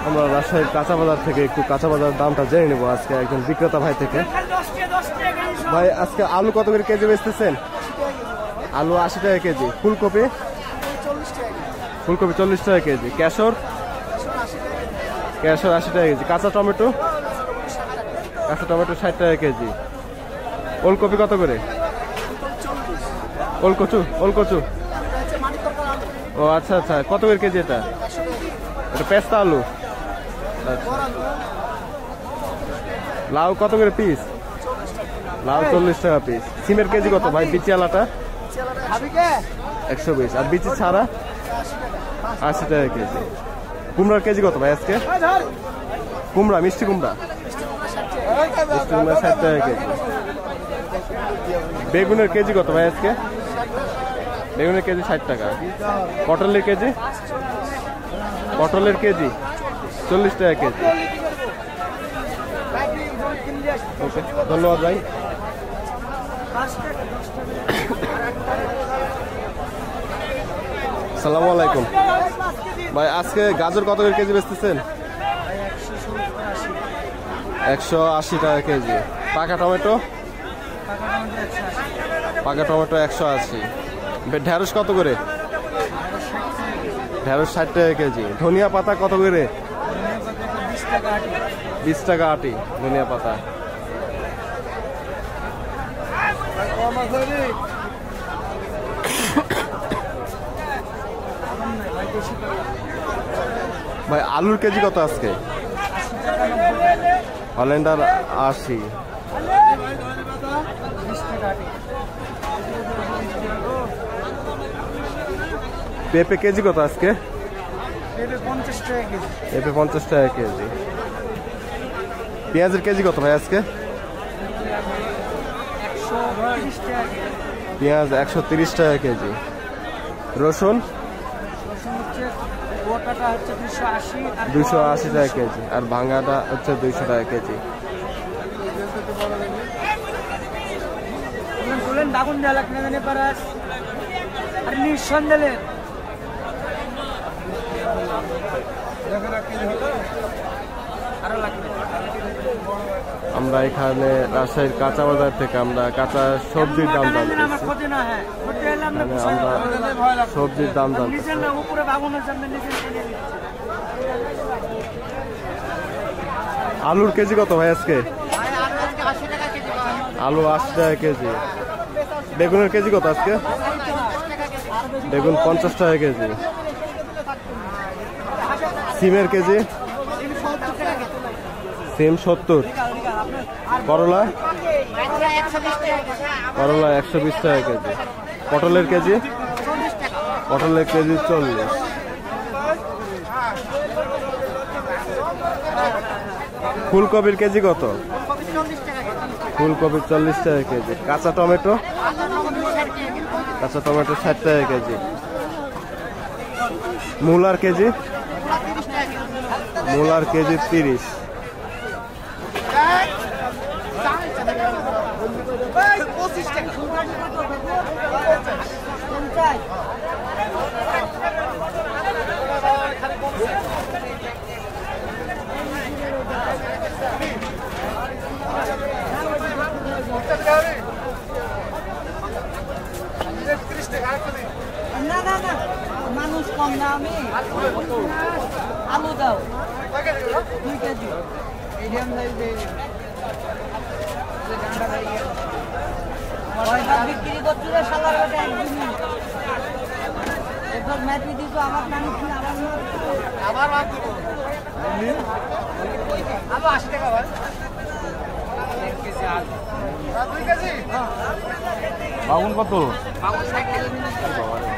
আমরা রাজশাহীর কাঁচা বাজার থেকে একটু কাঁচা বাজার দামটা জেনে নেবো আজকে একজন বিক্রেতা ভাই থেকে। ভাই আজকে আলু কত করে কেজি বেচতেছেন? আলু 80 টাকা কেজি। ফুলকপি? ফুলকপি 40 টাকা কেজি। কেশর? কেশর 80 টাকা কেজি। কাঁচা টমেটো? কাঁচা টমেটো 60 টাকা কেজি। ওলকপি কত করে? ওলকচু? ওলকচু ও আচ্ছা আচ্ছা, কত করে কেজি এটা? এটা পেস্তা আলু। লাউ কত করে পিস? লাউ 40 টাকা পিস। সিমের কেজি কত ভাই? বিচি আলাটা 120। আর বিচি ছাড়া 80 টাকা কেজি। কুমড়ার কেজি কত ভাই আজকে? কুমড়া, মিষ্টি কুমড়া? মিষ্টি কুমড়া 60 টাকা কেজি। বেগুনের কেজি কত ভাই আজকে? বেগুনের কেজি 60 টাকা। পটলের কেজি? পটলের কেজি 40 টাকা কেজি। ওকে, ধন্যবাদ ভাই। আসসালামু আলাইকুম ভাই, আজকে গাজর কত করে কেজি বেচতেছেন? 180 টাকা কেজি। পাকা টমেটো? পাকা টমেটো 180। ঢেঁড়স কত করে? ঢেঁড়স 60 টাকা কেজি। ধনিয়া পাতা কত করে? 20 টাকা আটি ধনিয়া পাতা। ভাই আলুর কেজি কত আজকে? হল্যান্ডার 80। পেঁপে কেজি কত আজকে? পেঁপে 50 টাকা কেজি। পেঁয়াজের কেজি কত ভাই আজকে? পেঁয়াজ 130 টাকা কেজি। রসুন? 280 টাকা কেজি। আর ভাঙাটা হচ্ছে 200 টাকা কেজি। আমরা এখানে রাজশাহীর কাঁচা বাজার থেকে আমরা কাঁচা সবজির দাম জানতেছি। আমরা সবজির দাম জানতেছি। আলুর কেজি কত ভাই আজকে? আলু 80 টাকা কেজি। বেগুনের কেজি কত আজকে? বেগুন 50 টাকা কেজি। সিমের কেজি? সিম 70। করলা? করলা 120 টাকা কেজি। পটলের কেজি? পটলের কেজি 40। ফুলকপির কেজি কত? ফুলকপি 40 টাকা কেজি। কাঁচা টমেটো? কাঁচা টমেটো 60 টাকা কেজি। মূলার কেজি? মূলার কেজি 30। না না না, মানুষ কম দামে আলু দাও 2 কেজি মিডিয়াম সাইজে বিক্রি করছিল সালার একদিন এরপর ম্যাচি দিত আমার মানুষ আবার আলু 80 টাকা ভাই। 1 কেজি আলু 2 কেজি। বাগুন কত? বাগুন 60 টাকা।